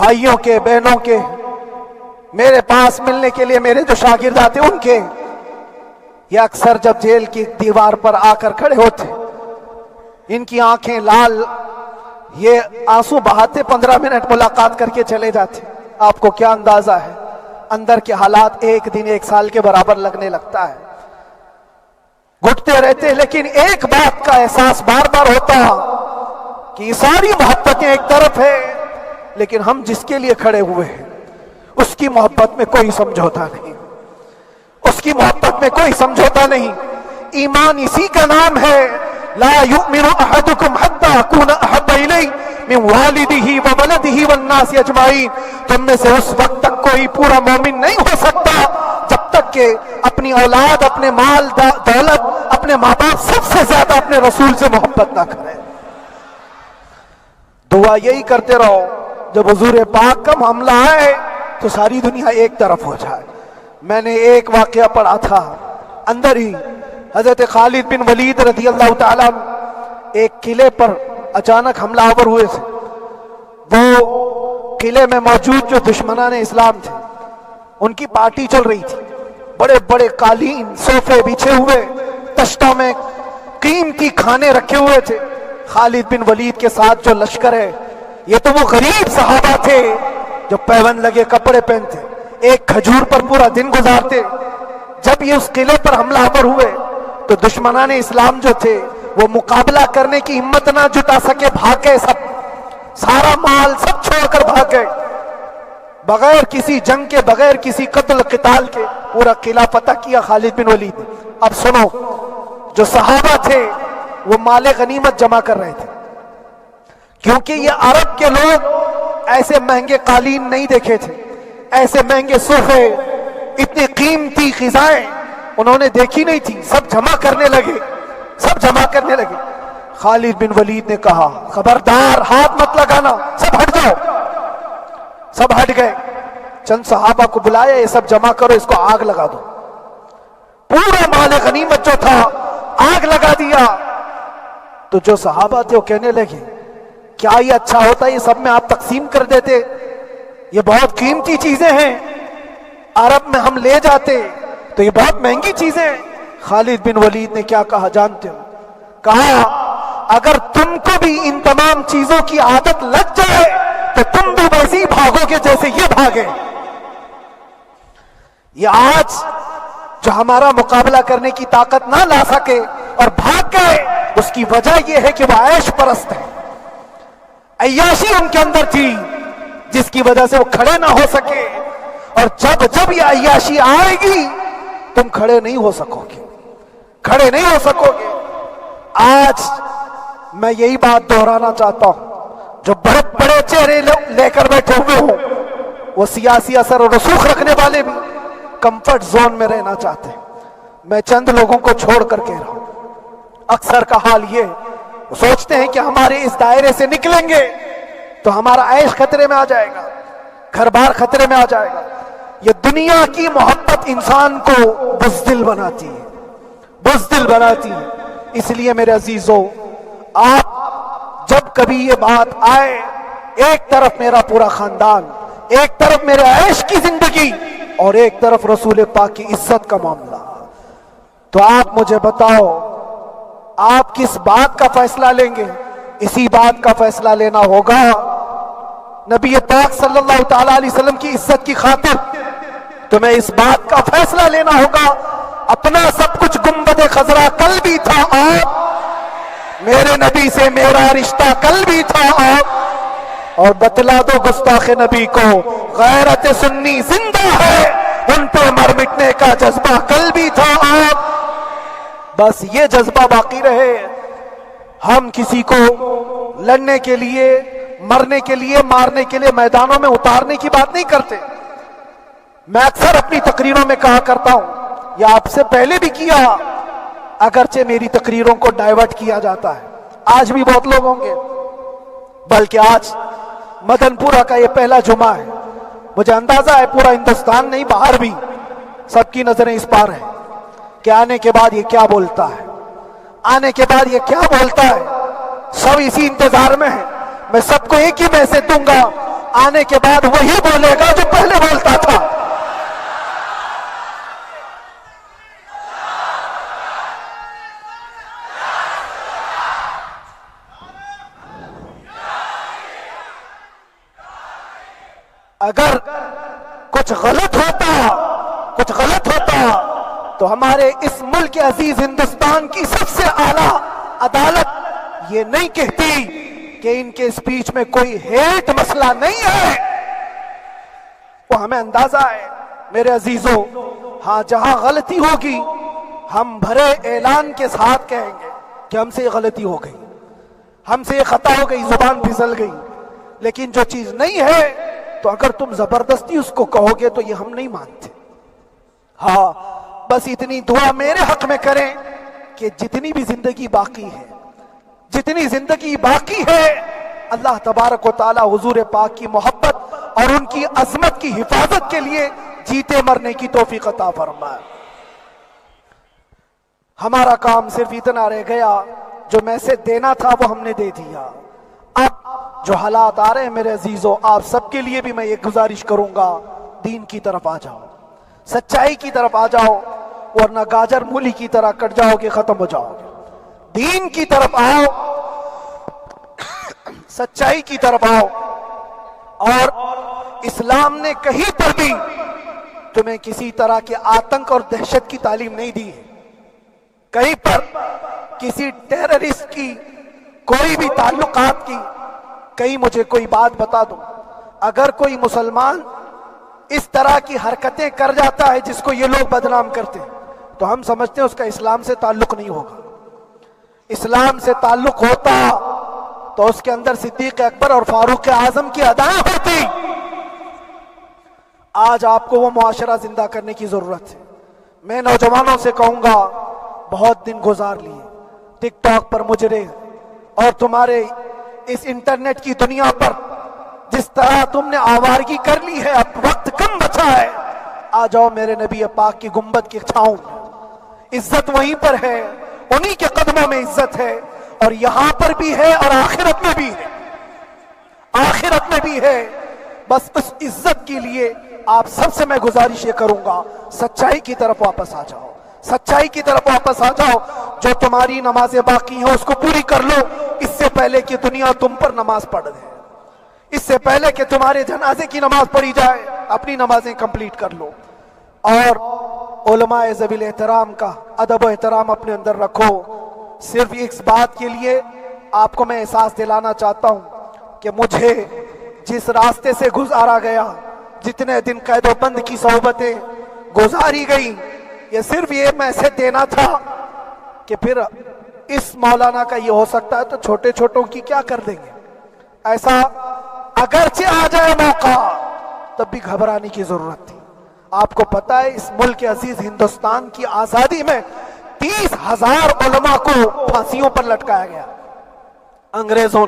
بھائیوں کے، بہنوں کے، میرے پاس ملنے کے لیے میرے جو شاگرد آتے ان کے، یہ اکثر جب جیل کی دیوار پر آ کر کھڑے ہوتے، ان کی آنکھیں لال، یہ آنسو بہاتے 15 منٹ ملاقات کر کے چلے جاتے. آپ کو کیا اندازہ ہے اندر کے حالات ایک دن 1 سال کے برابر لگنے لگتا ہے. گھٹتے رہتے، لیکن ایک بات کا احساس بار بار ہوتا کہ یہ ساری محبتیں ایک طرف ہے، لیکن ہم جس کے لیے کھڑے ہوئے ہیں اس کی محبت میں کوئی سمجھوتا نہیں، اس کی محبت میں کوئی سمجھوتا نہیں. ایمان اسی کا نام ہے، لا یؤمن احدکم حتی اکون احب الیہ من والدہ وولدہ والناس اجمعین. تم میں سے اس وقت تک کوئی پورا مومن نہیں ہو سکتا جب تک کہ اپنی اولاد، اپنے مال دولت، اپنے ماں باپ، سب سے زیادہ اپنے رسول سے محبت نہ کرے. دعا یہی کرتے رہو جب حضور پاک کا معاملہ آئے تو ساری دنیا ایک طرف ہو جائے. میں نے ایک واقعہ پڑھا تھا اندر ہی، حضرت خالد بن ولید رضی اللہ تعالیٰ ایک قلعے پر اچانک حملہ آور ہوئے تھے. وہ قلعے میں موجود جو دشمنان اسلام تھے ان کی پارٹی چل رہی تھی. بڑے بڑے قالین، صوفے بچھے ہوئے، تشتوں میں قیمتی کھانے رکھے ہوئے تھے. خالد بن ولید کے ساتھ جو لشکر ہے، یہ تو وہ غریب صحابہ تھے جو پیون لگے کپڑے پہنتے، ایک کھجور پر پورا دن گزارتے. جب یہ اس قلعے پر حملہ آور ہوئے تو دشمنان اسلام جو تھے وہ مقابلہ کرنے کی ہمت نہ جٹا سکے، بھاگ گئے. سب سارا مال سب چھوڑ کر بھاگ گئے، بغیر کسی جنگ کے، بغیر کسی قتل قتال کے پورا قلعہ فتح کیا خالد بن ولید نے. اب سنو، جو صحابہ تھے وہ مال غنیمت جمع کر رہے تھے، کیونکہ یہ عرب کے لوگ ایسے مہنگے قالین نہیں دیکھے تھے، ایسے مہنگے صوفے، اتنی قیمتی غذائیں انہوں نے دیکھی نہیں تھی. سب جمع کرنے لگے، سب جمع کرنے لگے. خالد بن ولید نے کہا خبردار، ہاتھ مت لگانا، سب ہٹ جاؤ. سب ہٹ گئے. چند صحابہ کو بلایا، یہ سب جمع کرو، اس کو آگ لگا دو. پورا مال غنیمت جو تھا آگ لگا دیا. تو جو صحابہ تھے وہ کہنے لگے کیا یہ اچھا ہوتا، یہ سب میں آپ تقسیم کر دیتے، یہ بہت قیمتی چیزیں ہیں، عرب میں ہم لے جاتے تو یہ بہت مہنگی چیزیں ہیں. خالد بن ولید نے کیا کہا جانتے ہو؟ کہا اگر تم کو بھی ان تمام چیزوں کی عادت لگ جائے تو تم بھی ویسے ہی بھاگو گے جیسے یہ بھاگے. یہ آج جو ہمارا مقابلہ کرنے کی طاقت نہ لا سکے اور بھاگ گئے، اس کی وجہ یہ ہے کہ وہ عیش پرست ہے. عیاشی ان کے اندر تھی جس کی وجہ سے وہ کھڑے نہ ہو سکے. اور جب جب یہ عیاشی آئے گی تم کھڑے نہیں ہو سکو گے، کھڑے نہیں ہو سکو گے. آج میں یہی بات دہرانا چاہتا ہوں، جو بڑے بڑے چہرے لے کر بیٹھے ہوئے ہوں، وہ سیاسی اثر اور رسوخ رکھنے والے بھی کمفرٹ زون میں رہنا چاہتے ہیں. میں چند لوگوں کو چھوڑ کر کہہ رہا ہوں، اکثر کا حال یہ وہ سوچتے ہیں کہ ہمارے اس دائرے سے نکلیں گے تو ہمارا عیش خطرے میں آ جائے گا، گھر بار خطرے میں آ جائے گا. یہ دنیا کی محبت انسان کو بزدل بناتی ہے، بزدل بناتی ہے. اس لیے میرے عزیزو، آپ جب کبھی یہ بات آئے، ایک طرف میرا پورا خاندان، ایک طرف میرے عیش کی زندگی اور ایک طرف رسول پاک کی عزت کا معاملہ، تو آپ مجھے بتاؤ آپ کس بات کا فیصلہ لیں گے؟ اسی بات کا فیصلہ لینا ہوگا نبی پاک صلی اللہ تعالی علیہ وسلم کی عزت کی خاطر. تمہیں اس بات کا فیصلہ لینا ہوگا، اپنا سب کچھ گنبد خضرا کل بھی تھا آپ، میرے نبی سے میرا رشتہ کل بھی تھا آپ، اور بتلا دو گستاخ نبی کو غیرت سنی زندہ ہے، ان پہ مر مٹنے کا جذبہ کل بھی تھا آپ. بس یہ جذبہ باقی رہے. ہم کسی کو لڑنے کے لیے، مرنے کے لیے، مارنے کے لیے میدانوں میں اتارنے کی بات نہیں کرتے. میں اکثر اپنی تقریروں میں کہا کرتا ہوں، یا آپ سے پہلے بھی کیا، اگرچہ میری تقریروں کو ڈائیورٹ کیا جاتا ہے، آج بھی بہت لوگ ہوں گے، بلکہ آج مدن پورہ کا یہ پہلا جمعہ ہے. مجھے اندازہ ہے پورا ہندوستان نہیں، باہر بھی سب کی نظریں اس پار ہیں کہ آنے کے بعد یہ کیا بولتا ہے، آنے کے بعد یہ کیا بولتا ہے. سب اسی انتظار میں ہیں. میں سب کو ایک ہی میسج دوں گا، آنے کے بعد وہی بولے گا جو پہلے بولتا تھا. اگر کچھ غلط ہوتا تو ہمارے اس ملک عزیز ہندوستان کی سب سے اعلیٰ عدالت یہ نہیں کہتی کہ ان کے اسپیچ میں کوئی ہیٹ مسئلہ نہیں ہے. وہ ہمیں اندازہ ہے میرے عزیزوں. ہاں جہاں غلطی ہوگی ہم بھرے اعلان کے ساتھ کہیں گے کہ ہم سے یہ غلطی ہو گئی, ہم سے یہ خطا ہو گئی, زبان پھسل گئی. لیکن جو چیز نہیں ہے تو اگر تم زبردستی اس کو کہو گے تو یہ ہم نہیں مانتے. ہاں بس اتنی دعا میرے حق میں کریں کہ جتنی بھی زندگی باقی ہے اللہ تبارک و تعالی حضور پاک کی محبت اور ان کی عظمت کی حفاظت کے لیے جیتے مرنے کی توفیق عطا فرمائے. ہمارا کام صرف اتنا رہ گیا, جو میسج دینا تھا وہ ہم نے دے دیا. اب جو حالات آ رہے ہیں میرے عزیزوں, آپ سب کے لیے بھی میں یہ گزارش کروں گا, دین کی طرف آ جاؤ, سچائی کی طرف آ جاؤ, ورنہ گاجر مولی کی طرح کٹ جاؤ گے, ختم ہو جاؤ گے. دین کی طرف آؤ, سچائی کی طرف آؤ. اور اسلام نے کہیں پر بھی تمہیں کسی طرح کے آتنک اور دہشت کی تعلیم نہیں دی ہے. کہیں پر کسی ٹیررسٹ کی کوئی بھی تعلقات کی کہیں مجھے کوئی بات بتا دو. اگر کوئی مسلمان اس طرح کی حرکتیں کر جاتا ہے جس کو یہ لوگ بدنام کرتے ہیں تو ہم سمجھتے ہیں اس کا اسلام سے تعلق نہیں ہوگا. اسلام سے تعلق ہوتا تو اس کے اندر صدیق اکبر اور فاروق اعظم کی ادائیں ہوتی. آج آپ کو وہ معاشرہ زندہ کرنے کی ضرورت ہے. میں نوجوانوں سے کہوں گا, بہت دن گزار لیے ٹک ٹاک پر مجرے, اور تمہارے اس انٹرنیٹ کی دنیا پر جس طرح تم نے آوارگی کر لی ہے, اب وقت کم بچا ہے. آ جاؤ میرے نبی پاک کی گنبد کی چھاؤں میں. عزت وہیں پر ہے, انہی کے قدموں میں عزت ہے, اور یہاں پر بھی ہے اور آخرت میں بھی ہے. آخرت میں بھی ہے. بس اس عزت کے لیے آپ سب سے میں گزارش یہ کروں گا, سچائی کی طرف واپس آ جاؤ, سچائی کی طرف واپس آ جاؤ. جو تمہاری نمازیں باقی ہیں اس کو پوری کر لو, اس سے پہلے کہ دنیا تم پر نماز پڑھ دے, اس سے پہلے کہ تمہارے جنازے کی نماز پڑھی جائے, اپنی نمازیں کمپلیٹ کر لو. اور علماء ذوی احترام کا ادب و احترام اپنے اندر رکھو. صرف اس بات کے لیے آپ کو میں احساس دلانا چاہتا ہوں کہ مجھے جس راستے سے گزارا گیا, جتنے دن قید و بند کی صحبتیں گزاری گئی, یہ صرف یہ میسج دینا تھا کہ پھر اس مولانا کا یہ ہو سکتا ہے تو چھوٹے چھوٹوں کی کیا کر دیں گے. ایسا اگرچہ آ جائے موقع تب بھی گھبرانے کی ضرورت تھی. آپ کو پتا ہے اس ملک عزیز ہندوستان کی آزادی میں 30,000 علماء کو پھانسیوں پر لٹکایا گیا. انگریزوں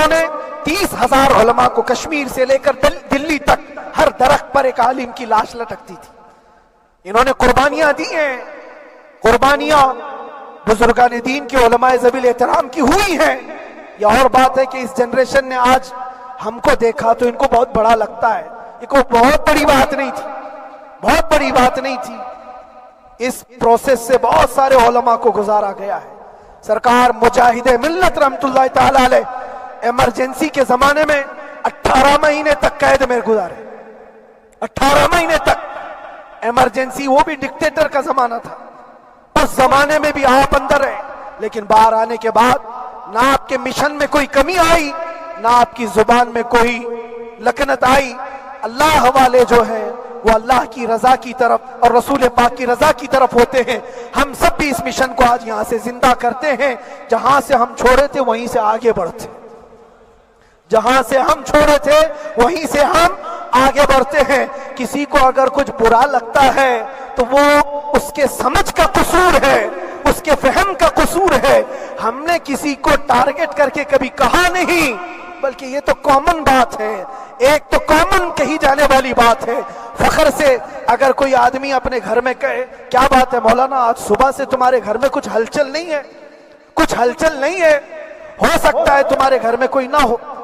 نے 30,000 علماء کو کشمیر سے لے کر دلی تک ہر درخت پر ایک عالم کی لاش لٹکتی تھی. انہوں نے قربانیاں دی ہیں, قربانیاں بزرگان دین کے علماء ذوی احترام کی ہوئی ہیں. یہ اور بات ہے کہ اس جنریشن نے آج ہم کو دیکھا تو ان کو بہت بڑا لگتا ہے. یہ کوئی بہت بڑی بات نہیں تھی, بہت بڑی بات نہیں تھی. اس پروسیس سے بہت سارے علماء کو گزارا گیا ہے. سرکار مجاہد ملت رحمت اللہ تعالی علیہ ایمرجنسی کے زمانے میں 18 مہینے تک قید میں گزارے. 18 مہینے تک ایمرجنسی, وہ بھی ڈکٹیٹر کا زمانہ تھا. اس زمانے میں بھی آپ اندر رہے, لیکن باہر آنے کے بعد نہ آپ کے مشن میں کوئی کمی آئی, نہ آپ کی زبان میں کوئی لکنت آئی. اللہ حوالے جو ہے وہ اللہ کی رضا کی طرف اور رسول پاک کی رضا کی طرف ہوتے ہیں. ہم سب بھی اس مشن کو آج یہاں سے زندہ کرتے ہیں. جہاں سے ہم چھوڑے تھے وہیں سے آگے بڑھتے, جہاں سے ہم چھوڑے تھے وہیں سے ہم آگے بڑھتے ہیں. کسی کو اگر کچھ برا لگتا ہے تو وہ اس کے سمجھ کا قصور ہے, اس کے فہم کا قصور ہے. ہم نے کسی کو ٹارگٹ کر کے کبھی کہا نہیں, بلکہ یہ تو کامن بات ہے, ایک تو کامن کہی جانے والی بات ہے. فخر سے اگر کوئی آدمی اپنے گھر میں کہے, کیا بات ہے مولانا آج صبح سے تمہارے گھر میں کچھ ہلچل نہیں ہے, کچھ ہلچل نہیں ہے, ہو سکتا ہے تمہارے گھر میں کوئی نہ ہو,